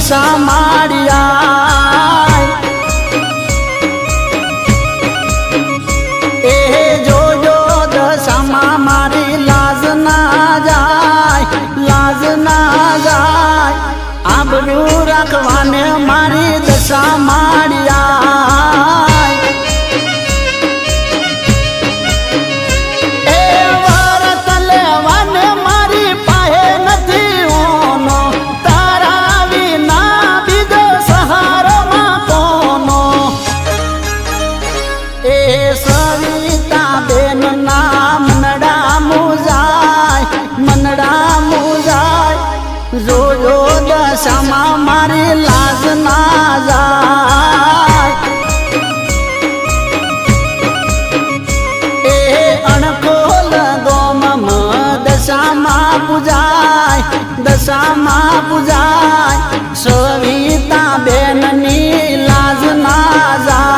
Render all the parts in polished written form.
દશા માળિયા એ જોજો દશામાં મારી લાજ ના જાય, લાજ ના જાય, આબરૂ રાખવાને મારી દશા માળિયા એ વરત લેવાને મારી પાસે નથી ઓનો, તારા વિના બીજો સહારમાં કોનો એ સવિતા બેન ના મનડા મુજાય, મનડા મુજાય, જોજો દશામાં મારી લાજ ના જાય એ અણખોલ ગોમમ દશામાં પૂજાય, દશામાં પૂજાય, સવિતા બેનની લાજ ના જાય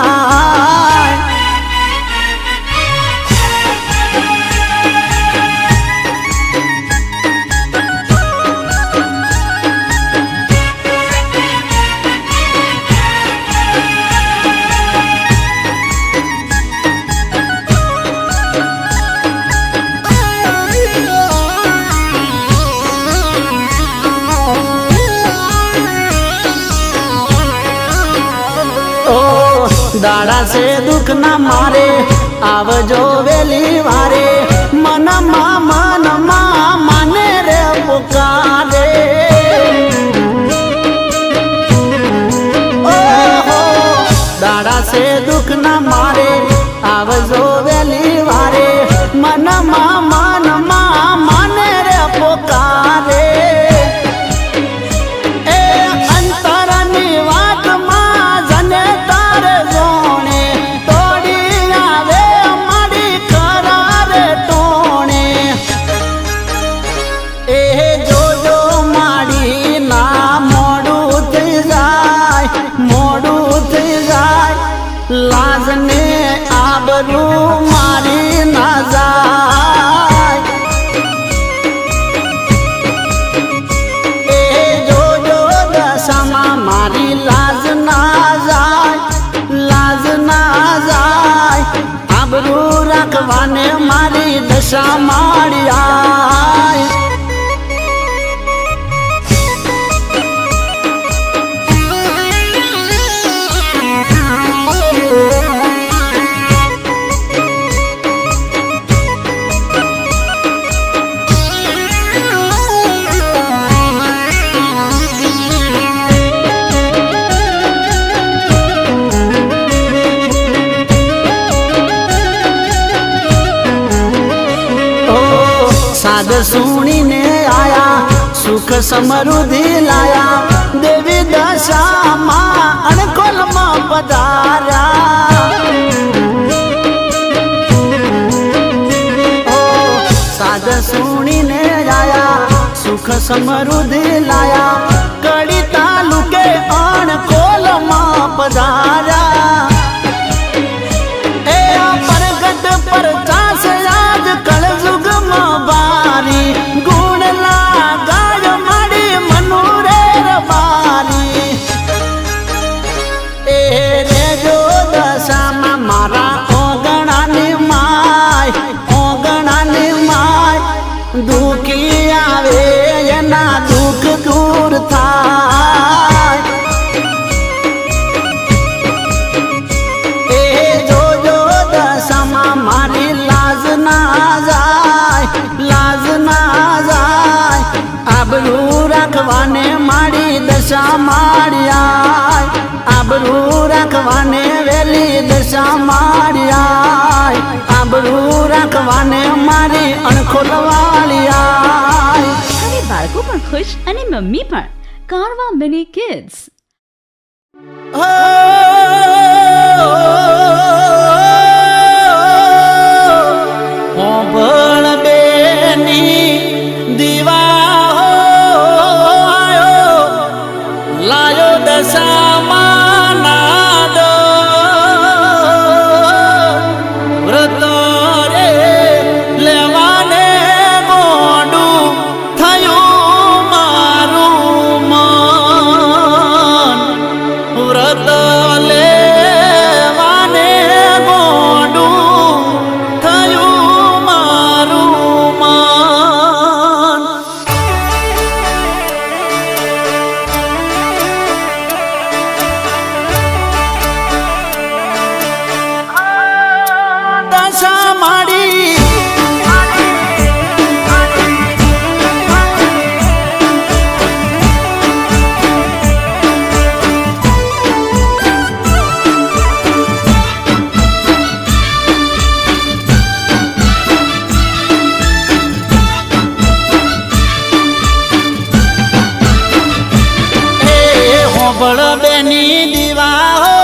દાડા છે દુઃખ ના મારે આવજો વેલી વારે, મનમાં માને રે પુકારે ઓહો દાડા છે દુઃખ ના મારે આવજો વેલી વારે, મનમાં માને રે પુકારે એ અંતરની વાતમાં જને તારે જોણે તોડી આવે મારી કરારે ટોણે એ જોજો માડી ના મોડું થઈ જાય, મોડું થઈ જાય, લાજને આબરૂ મારી ના જાય એ જોજો દશામાં મારી લાજ ના જાય, લાજ ના જાય, આબરૂ રાખવાને મારી દશા માળિયા સાદ સુણીને આયા, સુખ સમૃદ્ધિ લાયા, દેવી દશામાં અણકોલમાં પધાર્યા સાદ સુણીને આયા, સુખ સમૃદ્ધિ લાયા, કડી તાલુકે અણકોલમાં પધાર્યા એ પરગટ પર ચાસે આજ કળજુગમાં બારી, ગુણ લાગાય માડી મનુરે રબારી એ રેજો દશામાં મારા ઓગણાની માય, ઓગણાની માય, દુખી આવે એના દુઃખ દૂર થાય એ જોજો દશામાં મારી લાજ ના જાય, લાજ ના જાય, આબરૂ રાખવાને મારી દશા માળિયા, આબરૂ રાખવાને વેલી દશા માળિયા, આબરૂ રાખવાને મારી અણખોલવાળિયા. હવે બાળકો પણ ખુશ અને મમ્મી પણ. Carvaan mini kids. હોબળ બેની દીવા હો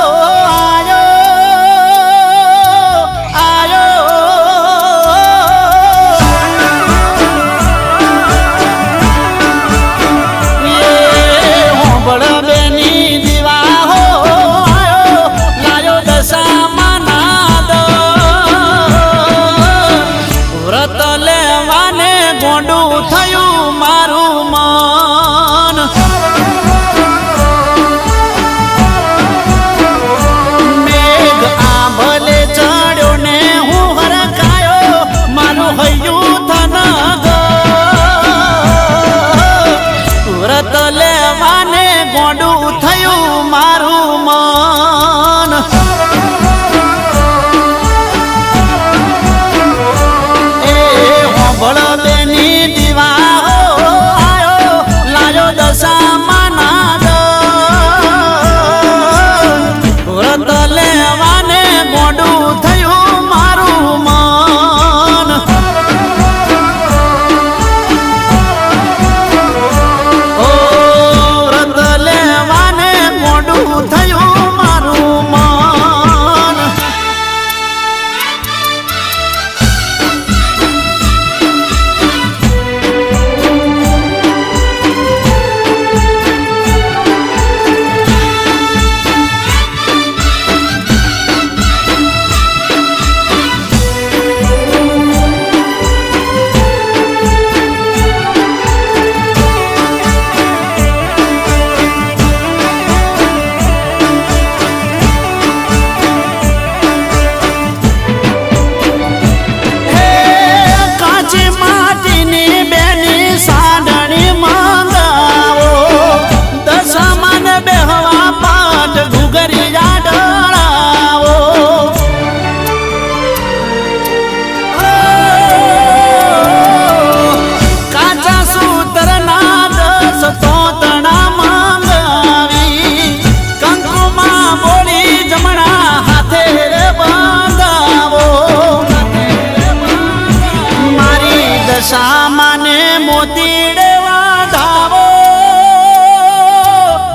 સામાને મોતીડે વધાવો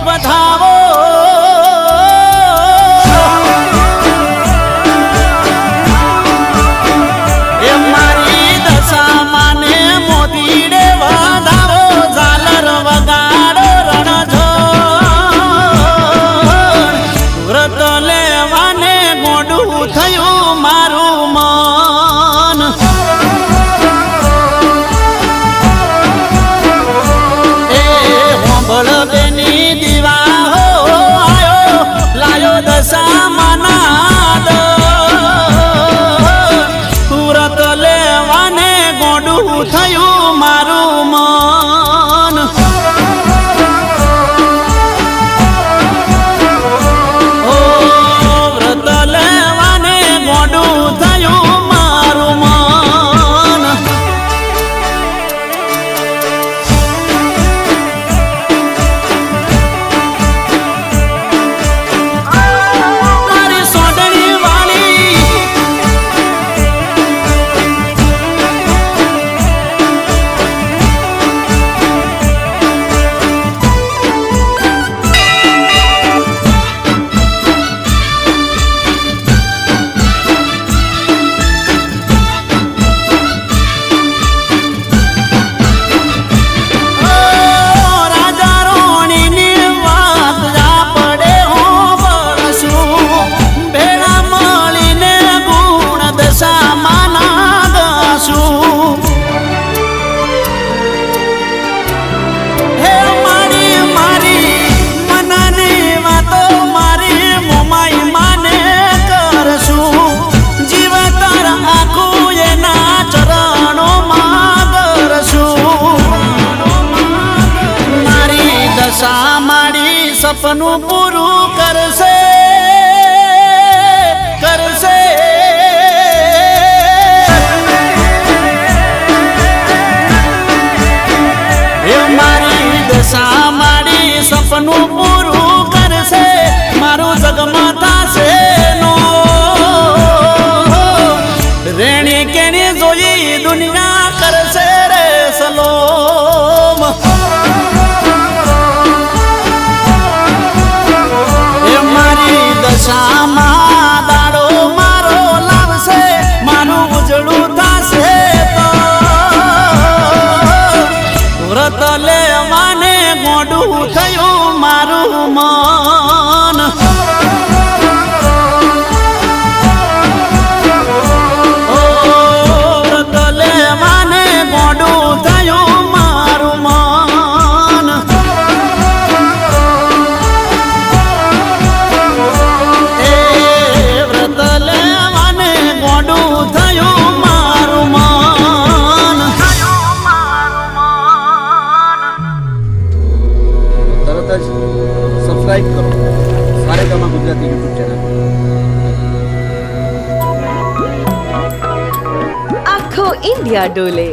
વધાવો એ મારી દશામાને મોતીડે વધાવો ઝાલર વગાડો રણઝો વ્રત લેવાને મોડું થયું મારું મન બેની દીવા હો આયો લાયો દશામાના સુરત લેવાને ગોડું થયું મારું મન ઓ વ્રત લેવાને ગોડું થયું મારું મન સામાડી સપનું પૂરું કરશે કરશે એ મારી દશા માડી સપનું પૂરું કરશે મારું જગમાં થશે નો રેણી કેણી જોઈ દુનિયા કરશે રે સલોમ મારું મન ઓ વ્રત લેવાને ગોડું થયું મારું મન એ વ્રત લેવાને ગોડું થયું મારું મન તરત જ સબસ્ક્રાઇબ કરો સારેગામા ગુજરાતી યુટ્યુબ ચેનલ. આખો ઇન્ડિયા ડોલે.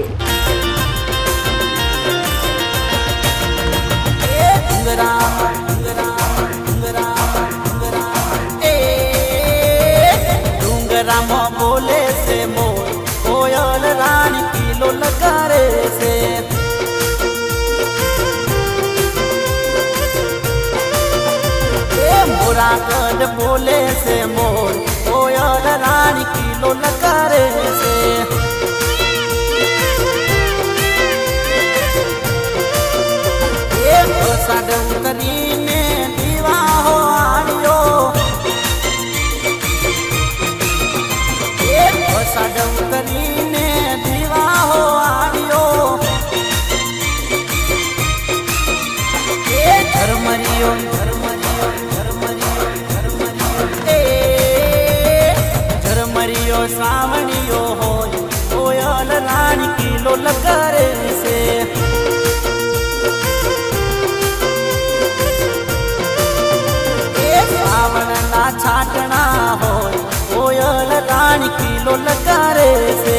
ડુંગરામાં બોલે છે મોર કોયલ રાણી કિલો લગારે છે મોરાકડ બોલે છે મોર કોયલ રાણી કિલો લગારે છે સાડ ઉતરીને દીવા હો આડ્યો સાડ ઉતરીને દીવા હો આડ્યો ધર્મરિયો ધર્મરિયો ધર્મરિયો ધર્મરિયો ધર્મરિયો સાવણીયો હોય કોયલ રાણી કિલો લગારે છે સાવણના છાટણા હોય કોયલ રાણી કિલો લગારે છે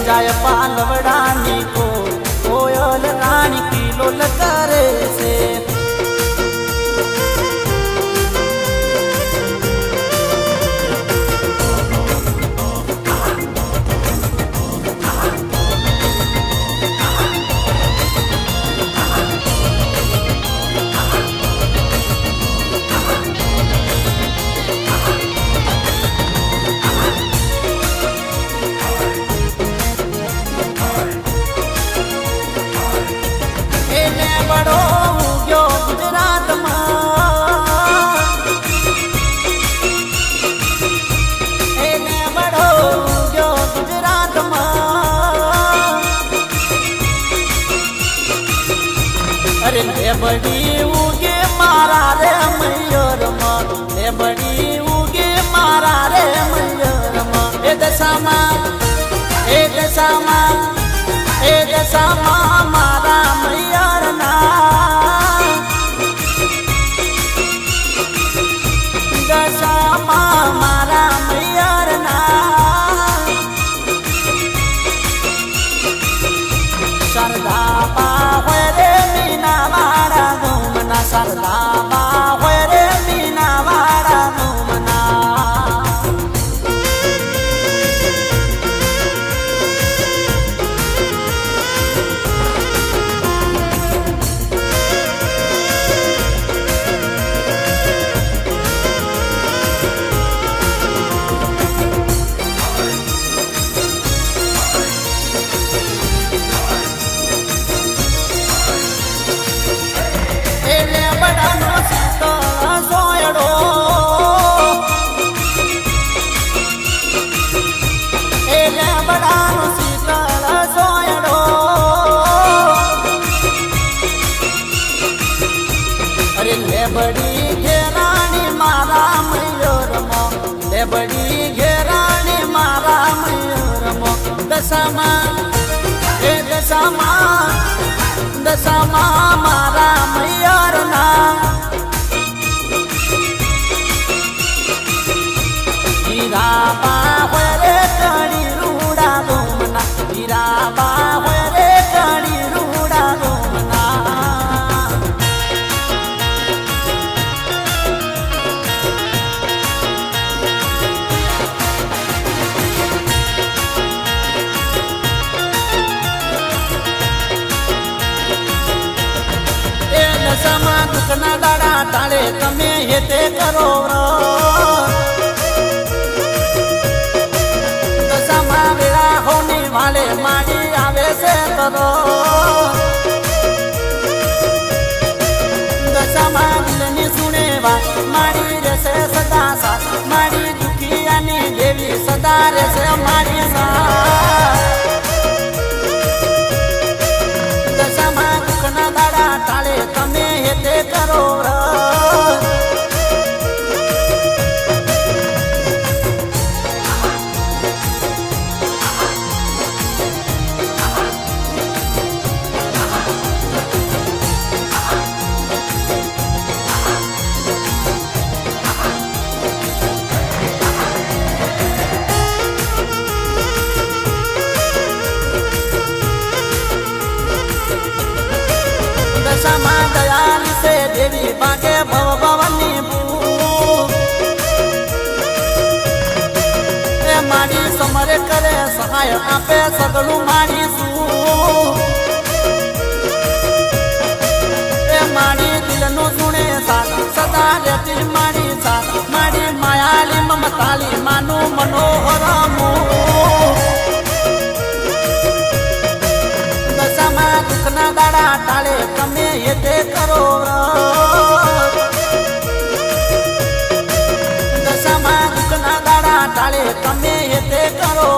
જાય પાલવડાની કોયલ રાણી કિલો લગારે છે એને બડો ઉગ્યો ગુજરાતમાં એને બડો ઉગ્યો ગુજરાતમાં અરે લેબડી ઉગે મારા રે મયુરમાં લેબડી ઉગે મારા રે મયુરમાં એ દશામાં એ દશામાં એ દશામાં મારા મૈયરના દશામાં મારા મૈયરના શારદા બા હોય રે મીના વાળા ગોમના શારદા બા હોય રે મીના વાળા ગોમના એને બડાનો શીતળ સોયડો એને બડાનો શીતળ સોયડો અરે લેબડી ઘેરાણી મારા મયુરમાં લેબડી ઘેરાણી મારા મયુરમાં દશામાં એ દશામાં દશામાં મારા મૈયરના હીરા બા હોય રે કણી રૂડા ગોમના હીરા બા હોય રે કણી રૂડા ગોમના એ દશામાં દુઃખના દાડા ટાળે તમે હેતે કરો દશામાં વેળા હોની વાળે માડી મારી આવે છે તરો દશામાં દિલની સુણે વાત મારી રહેશે સદા સાથ મારી દુખિયાની દેવી સદા રહેશે મારી સાથ દશામાં દુઃખના દાડા ટાળે તમે હેતે કરો દશામાં દયાલી છે દેવી બાકે ભવ ભવની ભૂ એ મારી સમરે કરે સહાય આપે સગળું મારી શું એ મારી દિલનું સુણે સાથ સદા રહેતી મારી સાથ મારી માયાલી મમતાલી માનું મનોહર દશામાં દુઃખના દાડા ટાળે તમે હેતે કરો દશામાં દુઃખના દાડા ટાળે તમે હેતે કરો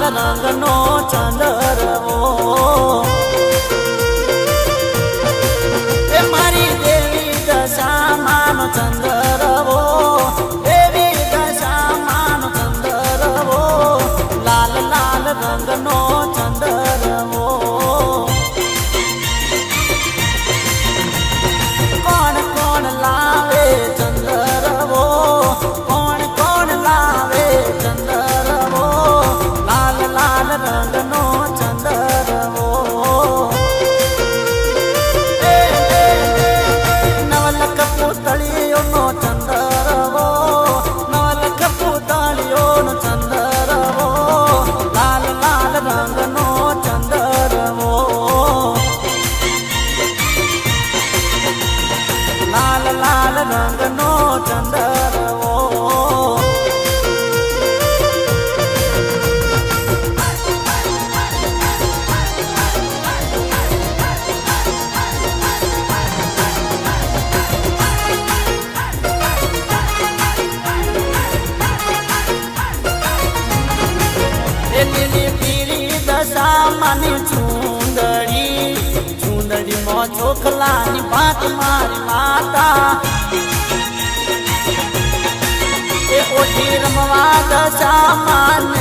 રંગનો ચંદરવો એ મારી દેવી દશામાનો ચંદરવો દેવી દશામાનો ચંદરવો લાલ લાલ રંગનો ચંદરવો કોણ કોણ લાવે ચંદરવો કોણ કોણ લાવે ચંદરવો લાલ રંગનો ચંદરવો નવલખ પૂતળીઓનો ચંદરવો નવલખ પૂતળીઓનો ચંદરવો લાલ લાલ રંગનો ચંદરવો લાલ લાલ રંગનો ચંદરવો લીલી પીરી દશામાની ચૂંદડીમાં ચોખલાની ભાત મારી માતા એ ઓઠી રમવા દશામાને